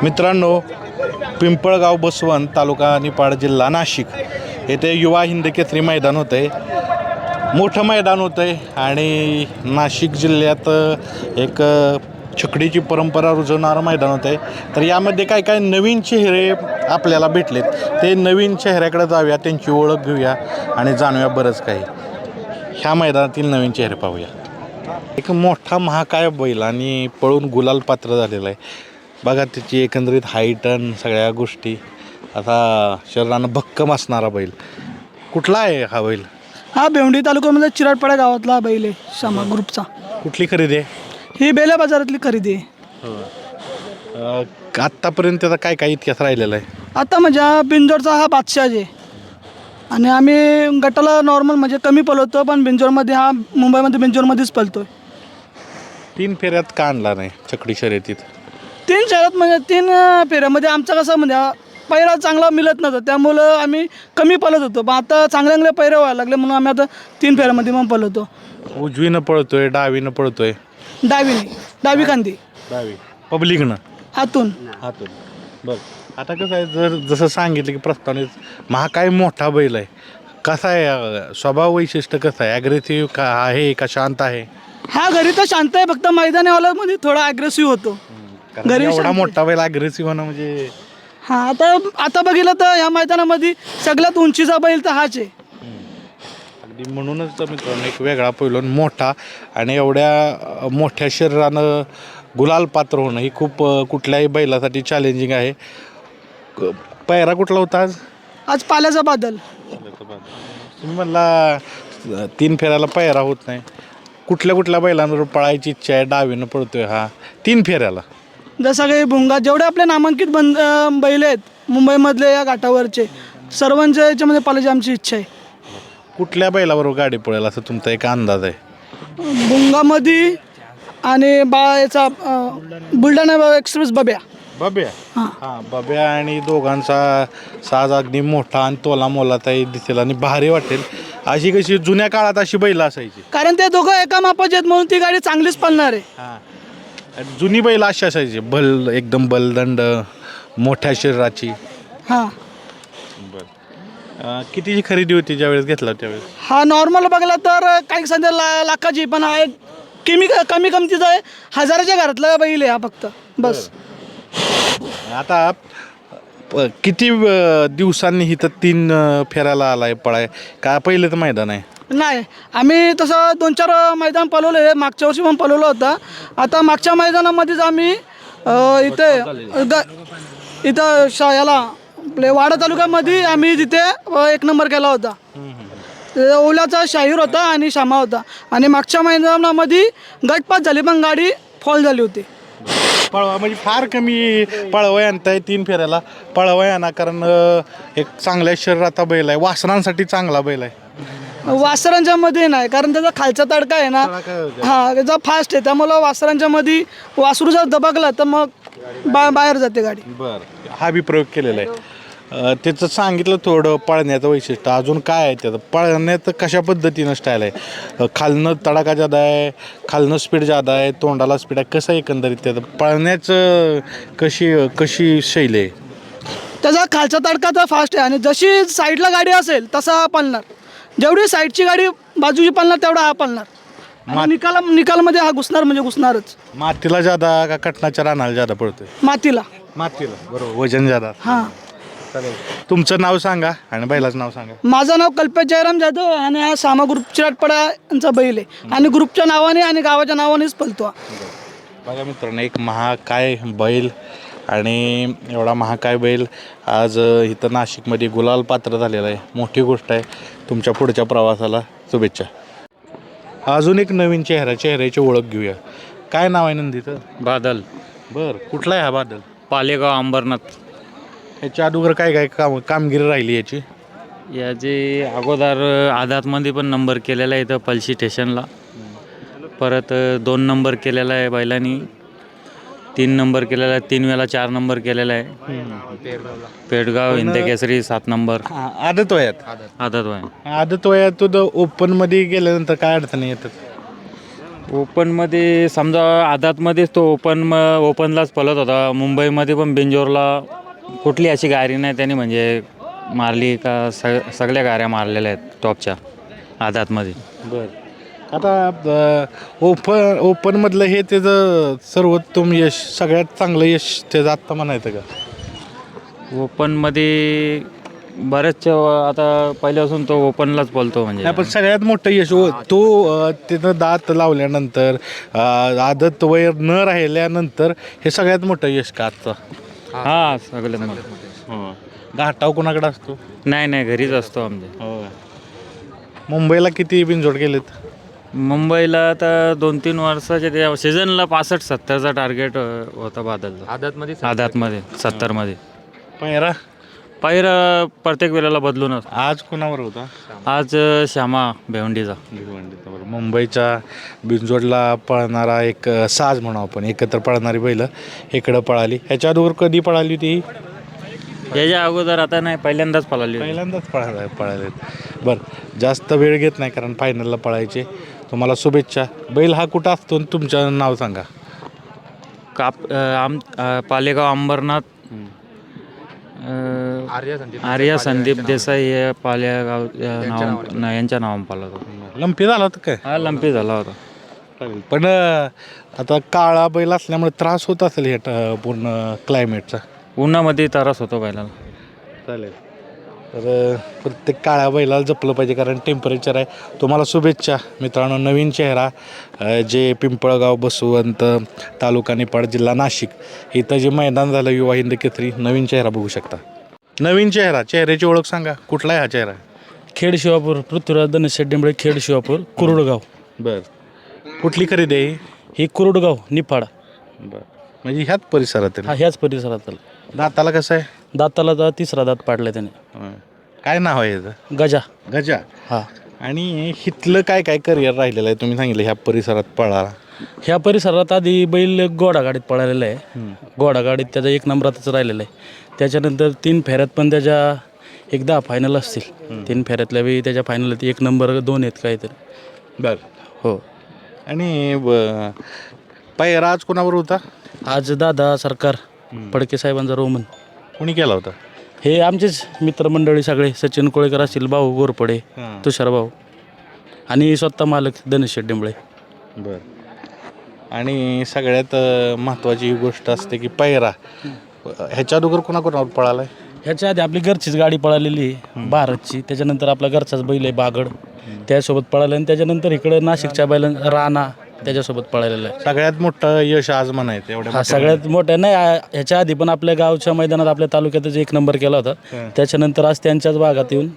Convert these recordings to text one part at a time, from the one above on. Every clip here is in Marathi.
मित्रांनो, पिंपळगाव बसवंत तालुका निपाड जिल्हा नाशिक येथे युवा हिंद केसरी मैदान होतं आहे. मोठं मैदान होतं आहे आणि नाशिक जिल्ह्यात एक छकडीची परंपरा रुजवणारं मैदान होतं आहे. तर यामध्ये काय काय नवीन चेहरे आपल्याला भेटलेत, ते नवीन चेहऱ्याकडे जाऊया, त्यांची ओळख घेऊया आणि जाणूया बरंच काही. ह्या मैदानातील नवीन चेहरे पाहूया. एक मोठा महाकाय बैल आणि पळून गुलाल पात्र झालेला आहे. बघा त्याची एकंदरीत हाईट आणि सगळ्या गोष्टी. आता शरीरानं भक्कम असणारा बैल. कुठला आहे हा बैल? हा भेवंडी तालुक्यामध्ये चिराडपाडा गावातला बैल आहे, श्यामा ग्रुपचा. कुठली खरेदी आहे? ही बेल्या बाजारातली खरेदी आहे. आत्तापर्यंत त्याचा काय काय इतिहास राहिलेला आहे? आता म्हणजे हा बिंजोरचा हा बादशाह आहे आणि आम्ही गटाला नॉर्मल म्हणजे कमी पळवतो, पण बिंजोरमध्ये हा मुंबईमध्ये बिंजोरमध्येच पळतो. 3 फेऱ्यात का आणला नाही छकडी शर्यतीत? 3 शहरात म्हणजे 3 फेऱ्यामध्ये आमचा कसं म्हणजे पैरा चांगला मिळत नव्हता, त्यामुळं आम्ही कमी पळत होतो. पण आता चांगले चांगले पैरे व्हायला लागले म्हणून आम्ही आता 3 फेऱ्यामध्ये मग पळवतो. उजवीनं पळतोय, डावीनं पळतोय? डावी खांदी. डावी. पब्लिकनं हातून. बरं. आता कसं आहे, जसं सांगितलं की प्रस्तावनेत महाकाय मोठा बैल आहे. कसा आहे स्वभाव, वैशिष्ट्य कसं आहे? ॲग्रेसिव्ह का आहे का शांत आहे? हा घरी तर शांत आहे, फक्त मैदानावाल्यामध्ये थोडा अग्रेसिव्ह होतो. घरी एवढा मोठा बैल अग्रेसिव्ह होणं म्हणजे. हा आता बघितलं तर ह्या मैदानामध्ये सगळ्यात उंचीचा बैल तर हाच आहे. अगदी म्हणूनच मित्रांनो एक वेगळा पैलवान, मोठा आणि एवढ्या मोठ्या शरीरानं गुलाल पात्र होणं ही खूप कुठल्याही बैलासाठी चॅलेंजिंग आहे. पायरा कुठला होता आज? आज पाल्याचा बादल. तुम्ही म्हणला 3 फेऱ्याला पायरा होत नाही. कुठल्या बैलांवर पळायची इच्छा आहे? डावीनं पळतोय हा 3 फेऱ्याला. जसं काही भुंगा जेवढे आपले नामांकित बैल आहेत मुंबईमधले या घाटावरचे, सर्वांच्या याच्यामध्ये पाल्याची आमची इच्छा आहे. कुठल्या बैलाबरोबर गाडी पळेल असं तुमचा एक अंदाज आहे? भुंगामध्ये आणि याचा बुलढाणा एक्सप्रेस बब्या. हां, बब्या आणि दोघांचा साज अगदी मोठा आणि तोला मोलाचाही दिसेल आणि भारी वाटेल. अशी कशी जुन्या काळात अशी बैल असायची, कारण ते दोघं एका मापाचे आहेत म्हणून ती गाडी चांगलीच पळणार आहे. जुनी बैल अशी असायची, एकदम बलदंड, मोठ्या शरीराची. हां. कितीची खरेदी होती ज्यावेळेस घेतला त्यावेळेस? हा नॉर्मल बघला तर काही संध्या लाखाची, पण हा एक कमी किमतीचा आहे. 1000च्या घरातला बैल आहे हा फक्त, बस. आता किती दिवसांनी इथं 3 फेऱ्याला आलाय पळाय का पहिलं तर मैदान आहे? नाही, आम्ही तसं 2-4 मैदान पळवलं आहे. मागच्या वर्षी पण पळवलं होता. आता मागच्या मैदानामध्येच आम्ही इथं याला आपले वाडा तालुक्यामध्ये आम्ही तिथे 1 नंबर केला होता. ओलाचा शाहीर होता आणि श्यामा होता. आणि मागच्या मैदानामध्ये गटपात झाली, पण गाडी फॉल झाली होती. पळवा म्हणजे फार कमी पळवाय आणताय 3 फेऱ्याला. पळवाय आणा, कारण एक चांगल्या शरीराचा बैल आहे, वासरांसाठी चांगला बैल आहे. वासरांच्या मध्ये नाही, कारण त्याचा खालचा तडका आहे ना, हा त्याचा फास्ट आहे, त्यामुळं वासरांच्या मध्ये वासरू जर दबकला तर मग बाहेर जाते गाडी. बरं, हा बी प्रयोग केलेला आहे. त्याचं सांगितलं थोडं पळण्याचं वैशिष्ट्य. अजून काय आहे त्याचं पळण्याचं? कशा पद्धतीनं स्टाईल आहे? खालनं तडाखा जादा आहे, खालनं स्पीड जादा आहे, तोंडाला स्पीड आहे, कसं एकंदरीत त्याचं पळण्याचं कशी शैली आहे? त्याचा खालचा तडका तर फास्ट आहे आणि जशी साईडला गाडी असेल तसा हा पळणार. जेवढी साईडची गाडी बाजूची पळणार तेवढा हा पळणार. निकालमध्ये हा घुसणार म्हणजे घुसणारच. मातीला जादा का कटनाच्या रानाला जादा पळतोय? मातीला. बरोबर, वजन जादा. हां. चालेल. तुमचं नाव सांगा आणि बैलाचं नाव सांगा. माझं नाव कल्पेश जयराम जाधव आणि हा श्यामा ग्रुप चिराडपाडा यांचा बैल आहे आणि ग्रुपच्या नावाने आणि गावाच्या नावानेच पळतो. बघा मित्रांनो, एक महाकाय बैल आणि एवढा महाकाय बैल आज इथं नाशिकमध्ये गुलाल पात्र झालेला आहे. मोठी गोष्ट आहे. तुमच्या पुढच्या प्रवासाला शुभेच्छा. अजून एक नवीन चेहऱ्याची ओळख घेऊया. काय नाव आहे नंदीचं? बादल. बरं, कुठला आहे हा बादल? पालेगाव अंबरनाथ. याच्या अगोदर काय कामगिरी राहिली याची? याची अगोदर आदातमध्ये पण नंबर केलेला आहे इथं पलशी स्टेशनला. परत 2 नंबर केलेला आहे बैलांनी, 3 नंबर केलेला आहे, 3 वेळा 4 नंबर केलेला आहे. पेडगाव हिंद केसरी 7 नंबर. आदत वयात आदत वय. आदत वयात तो ओपनमध्ये गेल्यानंतर काय अडचणी येतात? ओपनमध्ये समजा आदातमध्येच तो ओपनलाच पळत होता. मुंबईमध्ये पण बिंजोरला कुठली अशी गाडी नाही त्याने म्हणजे मारली का सगळ्या गाड्या मारलेल्या आहेत टॉपच्या आदातमध्ये. बरं, आता ओपनमधलं हे त्याचं सर्वोत्तम यश, सगळ्यात चांगलं यश त्याचं आत्ता म्हणायचं का? ओपनमध्ये बरेच आता पहिल्यापासून तो ओपनलाच पळतो म्हणजे. नाही, पण सगळ्यात मोठं यश तो तिथं दात लावल्यानंतर आदत वय न राहिल्यानंतर हे सगळ्यात मोठं यश का आजचं? हां सगळ्यात मोठं. घाटाव कोणाकडे असतो? नाही घरीच असतो आमचे. मुंबईला किती बिनजोड केलेत? मुंबईला आता 2-3 वर्षाच्या त्या सीझनला 65-70चा टार्गेट होता बादलचा. आदातमध्ये 70मध्ये. पहिरा प्रत्येक वेळेला बदलूनच. आज कोणावर होता? आज श्यामा भेवंडीचा. मुंबईच्या बिनजोडला पळणारा एक साज म्हणू आपण, एकत्र पळणारी बैलं इकडं पळाली. ह्याच्या अगोदर कधी पळाली ती? याच्या अगोदर आता नाही, पहिल्यांदाच पळाली. पहिल्यांदाच पळालेत. बरं, जास्त वेळ घेत नाही कारण फायनलला पळायचे. तुम्हाला शुभेच्छा. बैल हा कुठं असतो आणि तुमचं नाव सांगा. पालेगाव अंबरनाथ. आर्या संदीप देसाई हे पालेगाव यांच्या नावानं पाळतो. लंपी झाला होता काय? हा लंपी झाला होता. पण आता काळा बैल असल्यामुळे त्रास होत असेल हे पूर्ण क्लायमेटचा. उन्हामध्ये त्रास होतो बैलाला. चालेल, तर प्रत्येक काळ्या बैलाला जपलं पाहिजे कारण टेम्परेचर आहे. तुम्हाला शुभेच्छा मित्रांनो. नवीन चेहरा जे पिंपळगाव बसवंत तालुका निपाड जिल्हा नाशिक इथं जे मैदान झालं युवा हिंद केसरी, नवीन चेहरा बघू शकता. नवीन चेहरा, चेहऱ्याची ओळख सांगा. कुठला आहे हा चेहरा? खेड शिवापूर, पृथ्वीराज धनशेट डेंबळे, खेड शिवापूर, कुरुडगाव. बरं, कुठली खरेदी आहे ही कुरुडगाव निफाड. बरं, म्हणजे ह्याच परिसरात हा ह्याच परिसरात. दाताला कसं आहे? दाताला तिसरा दात पाडलाय त्याने. काय नाव आहे याचं? गजा. गजा. हा. आणि हिथलं काय काय करिअर राहिलेलं आहे तुम्ही सांगितलं ह्या परिसरात पळाला? ह्या परिसरात आधी बैल घोडागाडीत पळालेला आहे. घोडागाडीत त्याचा 1 नंबरातच राहिलेला आहे. त्याच्यानंतर 3 फेऱ्यात पण त्याच्या एकदा फायनल असतील. 3 फेऱ्यातल्या वेळी त्याच्या फायनल 1 नंबर 2 आहेत काहीतरी. बरं, हो. आणि पायरा आज कोणावर होता? आज दादा सरकार फडके साहेबांचा रोमन. कोणी केला होता? हे आमचेच मित्रमंडळी सगळे, सचिन कोळेकर असतील, भाऊ गोरपडे, तुषार भाऊ आणि स्वतः मालक धनशेट डेंबळे. बरं, आणि सगळ्यात महत्त्वाची गोष्ट असते की पायरा ह्याच्या अगोदर कोणाकोणावर पळाला आहे? ह्याच्या आधी आपली घरचीच गाडी पळालेली आहे भारतची. त्याच्यानंतर आपला घरचाच बैल आहे बागड, त्यासोबत पळालं. आणि त्याच्यानंतर इकडे नाशिकच्या बैला राणा त्याच्यासोबत पळालेलं आहे. सगळ्यात मोठं यश आज म्हणायचं एवढ्या? हा सगळ्यात मोठं नाही. ह्याच्या आधी पण आपल्या गावच्या मैदानात आपल्या तालुक्यातच 1 नंबर केला होता. त्याच्यानंतर आज त्यांच्याच भागात येऊन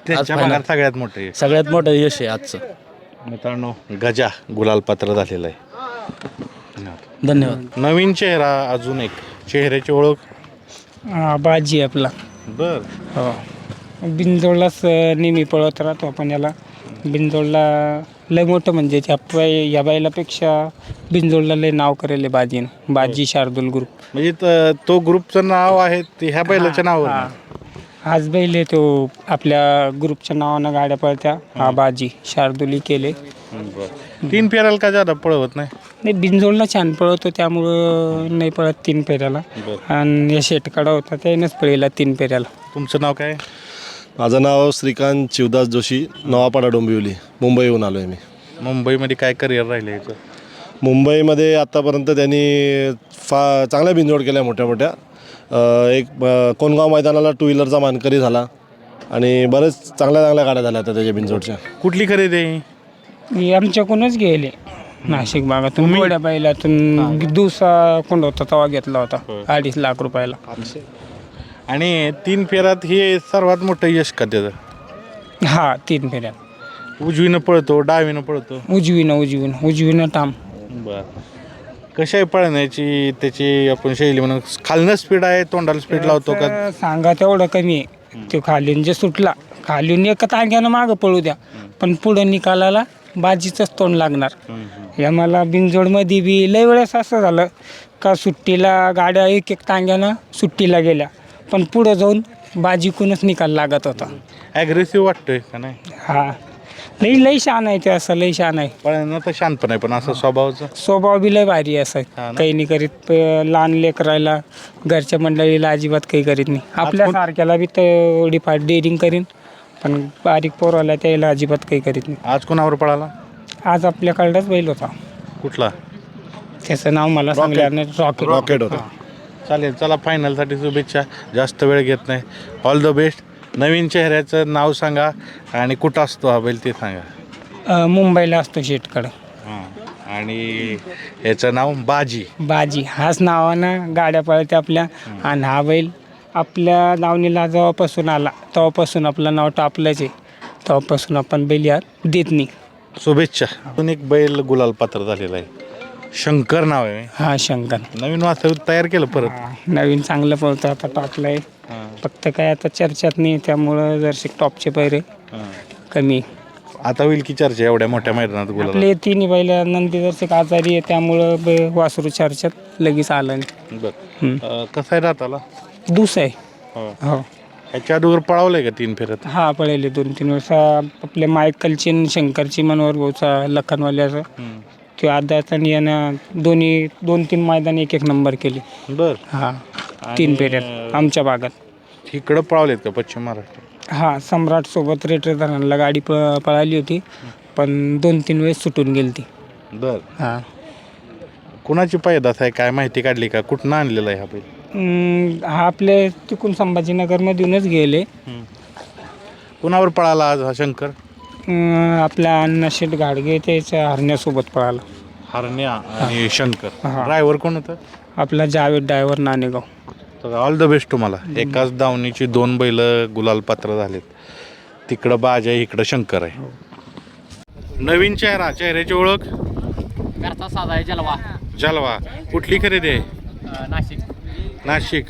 सगळ्यात मोठं यश. सगळ्यात मोठं यश आहे आजचं. मित्रांनो, गजा गुलाल पात्र झालेला आहे. धन्यवाद. नवीन चेहरा अजून एक, चेहऱ्याची ओळख? बाजी आपला. बर, हो, बिनजोडलाच नेहमी पळत राहतो आपण. याला बिनजोडला लय मोठं म्हणजे या बैलापेक्षा बिनजोडला लय नाव करेल बाजीनं. बाजी शार्दूल ग्रुप म्हणजे तो ग्रुपचं नाव आहे ते ह्या बैलाच्या नावावर? आज बैल आहे तो आपल्या ग्रुपच्या नावानं गाड्या पळत्या. हा बाजी शार्दुली केले. 3 फेऱ्याला का जादा पळवत नाही? नाही, बिनजोडला छान पळवतो त्यामुळं नाही पळत 3 फेऱ्याला. आणि या शेटकडा होता त्यानंच पळेला 3 फेऱ्याला. तुमचं नाव काय? माझं नाव श्रीकांत शिवदास जोशी, नवापाडा डोंबिवली, मुंबईहून आलो आहे मी. मुंबईमध्ये काय करिअर राहिलं याचं? मुंबईमध्ये आत्तापर्यंत त्यांनी चांगल्या बिनजोड केल्या मोठ्या मोठ्या. एक कोणगाव मैदानाला 2 व्हीलरचा मानकरी झाला आणि बरेच चांगल्या गाड्या झाल्या आता त्याच्या बिनजोडच्या. कुठली खरेदी आहे? मी आमच्याकडूनच गेले नाशिक भागातून. मोठ्या बैलातून दिवसा कोण होता तेव्हा घेतला होता 2.5 लाख रुपयाला. आणि 3 फेऱ्यात हे सर्वात मोठं यश का त्याचं? हा, 3 फेऱ्यात. उजवीनं पळतो, डावीनं पळतो? उजवीनं टाम. बरं, कशी आहे पळण्याची त्याची आपण शैली म्हणून? खालनं स्पीड आहे, तोंडाला स्पीड लावतो का? सांगा तेवढं कमी आहे. तो खालून जे सुटला, खालून एका तांग्यानं मागं पळू द्या, पण पुढं निकालाला बाजीचंच तोंड लागणार. या मला बिनजोडमध्ये बी लय वेळेस असं झालं का सुट्टीला गाड्या एक तांग्यानं सुट्टीला गेल्या, पण पुढं जाऊन बाजीकूनच निकाल लागत होता. ॲग्रेसिव्ह वाटतोय का नाही? हा, लई शान आहे ते, असं लई शान आहे. पळणं तर शांतपण आहे, पण असं स्वभावाचं स्वभाव बी लय भारी आहे असं. हा ना. काही नाही करीत. लहान लेकरायला घरच्या मंडळीला अजिबात काही करीत नाही. आपल्या सारख्याला बी तेवढी फार डेअरिंग करीन, पण बारीक पोराला त्याला अजिबात काही करीत नाही. आज कोणावर पळाला? आज आपल्याकडंच बैल होता, कुठला? त्याचं नाव मला सांगणार नाही. रॉकेट होता. चालेल, चला फायनलसाठी शुभेच्छा. जास्त वेळ घेत नाही. All the best. नवीन चेहऱ्याचं नाव सांगा आणि कुठं असतो हा बैल ते सांगा. मुंबईला असतो शेटकडं. हां, आणि याचं नाव बाजी. बाजी हाच नावानं गाड्या पळते आपल्या. आणि हा बैल आपल्या दावणीला जेव्हापासून आला तेव्हापासून आपलं नाव टापलंच आहे. तेव्हापासून आपण बैल यात देत नाही. शुभेच्छा. अजून एक बैल गुलाल पात्र झालेला आहे, शंकर नाव आहे. हा शंकर नवीन वासरू तयार केलं परत. नवीन चांगलं पळतो आता, टाकलंय. फक्त काय आता चर्चेत नाही, त्यामुळं जरसे टॉपचे पैरे कमी. आता होईल की चर्चा एवढ्या मोठ्या मैदानात गुलाल? आपले तिन्ही बैल नंदी जरसे आजारी आहे, त्यामुळं वासरू चर्चेत लगेच आलं नाही. बरं, कसं आहे राहताला? दुस आहे. हो, हो ह्याच्या अगोदर पळावलंय का 3 फेऱ्यात? हा पळले 2-3 वर्ष. आपले मायकलची आणि शंकरची मनोहर भाऊचा लखनवाल्याचं किंवा आदाचा यानं दोन्ही 2-3 मैदान एक नंबर केले. बर. हा 3 फेऱ्यात आमच्या भागात. इकडं पळावलेत का पश्चिम महाराष्ट्र? हा सम्राट सोबत रेटर धरणाला गाडी पळाली होती, पण 2-3 वेळेस सुटून गेली ती. बर. हा कुणाची पैदास आहे, काय माहिती काढली का? कुठनं आणलेला आहे हा बैल? हा आपले तिकून संभाजीनगरमधूनच गेले. कुणावर पळाला आज हा शंकर? आपल्या अण्णाशेठ घाडगे त्याच्या हरण्यासोबत पळाला. हरण्या आणि शंकर. हा. ड्रायव्हर कोण होतं? आपला जावेद ड्रायव्हर नाणेगाव. तर ऑल द बेस्ट तुम्हाला. एकाच दावणीची 2 बैल गुलाल पात्र झालेत. तिकडं बाज आहे, इकडं शंकर आहे. नवीन चेहरा, चेहऱ्याची ओळख? घरचा साधा आहे जलवा. जलवा. कुठली खरेदी आहे? नाशिक. नाशिक.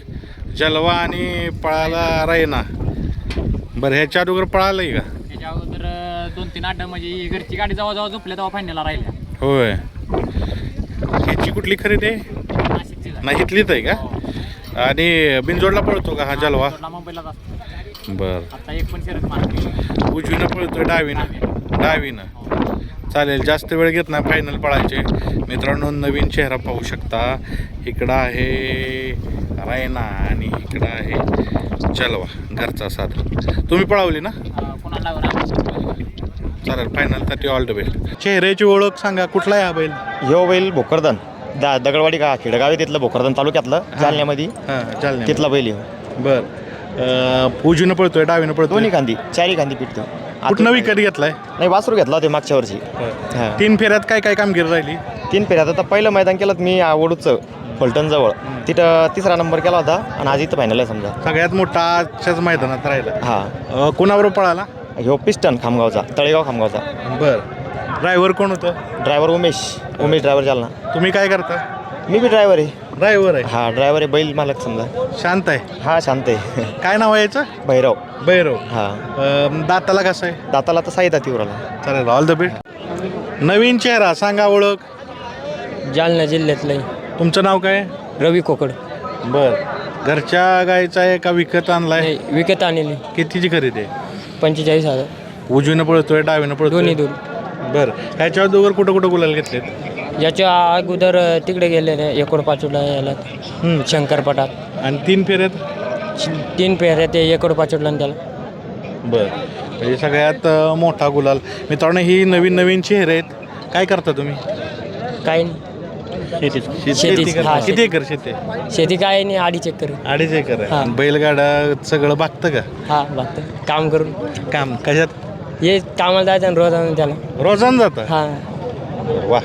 जलवा आणि पळाला रायना. बरं, ह्याच्या अगोदर पळालंय का? त्याच्या अगोदर 2-3 अड्डा म्हणजे घरची गाडी जवळ झोपल्या तेव्हा फायनलला राहिल्या. होय. ह्याची कुठली खरेदी आहे? नाशिकची झाली. नाही, इथलीच आहे का? आणि बिनजोडला पळतो का हा जलवा? सोडला मुंबईलाच असतो. बरं. आता एक पण शर्यत मारली. उजवीनं पळतोय डावीनं? चालेल, जास्त वेळ घेत नाही, फायनल पळायचे. मित्रांनो, नवीन चेहरा पाहू शकता. इकडं आहे रायना आणि इकडं आहे जलवा, घरचा साथ. तुम्ही पळावली ना? कोणाला लागून चालेल, फायनलसाठी ऑल द बेस्ट. चेहऱ्याची ओळख सांगा, कुठला आहे हा बैल? ह्यो बैल भोकरदन दगडवाडी का खेडगाव आहे तिथलं, भोकरदन तालुक्यातलं, जालन्यामध्ये हां, जालन्या. तिथला बैल ह्यो. बरं. उजवीनं पळतोय डावीनं पळतोय? दोन्ही खांदी, चारी खांदी पिटतो. कुठनं विकत घेतलाय? नाही, वासरू घेतला होते मागच्या वर्षी. हां. 3 फेऱ्यात काय काय कामगिरी राहिली? 3 फेऱ्यात आता पहिलं मैदान केलं मी वडूचं फलटणजवळ, तिथं 3रा नंबर केला होता आणि आज इथं फायनल आहे समजा. सगळ्यात मोठा आजच्याच मैदानात राहिला. हां. कोणावर पळाला? ह्यो पिस्टन खामगावचा, तळेगाव खामगावचा. बरं. ड्रायव्हर कोण होतं? Driver Umesh driver Jalna. तुम्ही काय करता? मी बी ड्रायव्हर आहे. ड्रायव्हर आहे. हा ड्रायव्हर आहे, बैल मालक समजा. शांत आहे? हा शांत आहे. काय नाव आहे याचं? भैरव. भैरव. हां. दाताला कसं आहे? दाताला तर साई दाती उराला. चालेल, ऑल द बेस्ट. नवीन चेहरा सांगा, ओळख? जालना जिल्ह्यातलं तुमचं नाव काय? रवी कोकड. बर. घरच्या गायचा आहे का विकत आणलाय? विकत आणली कितीची खरेदी आहे? 45,000. उजवीनं पळतोय डावीनं पळतोय? बरं. ह्याच्या अगोदर कुठं कुठं गुलाल घेतलेत? याच्या अगोदर तिकडे गेले एकोड पाचोडला याला शंकरपटात. आणि 3 फेऱ्यात? 3 फेऱ्या ते एकोड पाचोडला त्याला. बरं. म्हणजे सगळ्यात मोठा गुलाल. मित्रांनो, ही नवीन चेहरे आहेत. काय करता तुम्ही? काय शेती करता? किती एकर शेती आहे? शेती काय नाही, 2.5 एकर. 2.5 एकर आहे. हां. बैलगाडा सगळं बघतं का? हा बघतो काम करून. काम कशात? हे कामाला जायचं आणि रोज आणून त्याला. रोजान जातं? हा वा.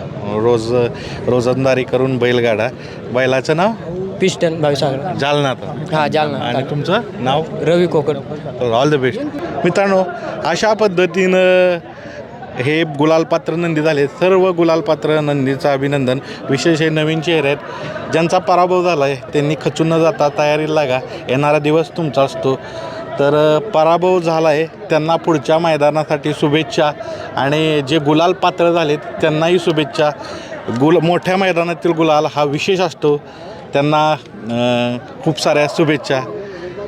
रोजंदारी करून बैलगाडा. बैलाचं नाव? पिस्टन भावीसागर. जालनात. हा जालना. आणि तुमचं नाव? Ravi Kokad. All the best. मित्रांनो, अशा पद्धतीनं हे गुलालपात्र नंदी झाले. सर्व गुलालपात्र नंदीचं अभिनंदन. विशेष हे नवीन चेहरे आहेत. ज्यांचा पराभव झाला आहे त्यांनी खचून न जाता तयारीला लागा. येणारा दिवस तुमचा असतो. तर पराभव झाला आहे त्यांना पुढच्या मैदानासाठी शुभेच्छा, आणि जे गुलाल पात्र झालेत त्यांनाही शुभेच्छा. मोठ्या मैदानातील गुलाल हा विशेष असतो. त्यांना खूप साऱ्या शुभेच्छा.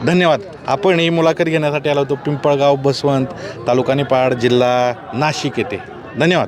धन्यवाद. आपण ही मुलाखत घेण्यासाठी आलो होतो पिंपळगाव बसवंत तालुका निफाड जिल्हा नाशिक येथे. धन्यवाद.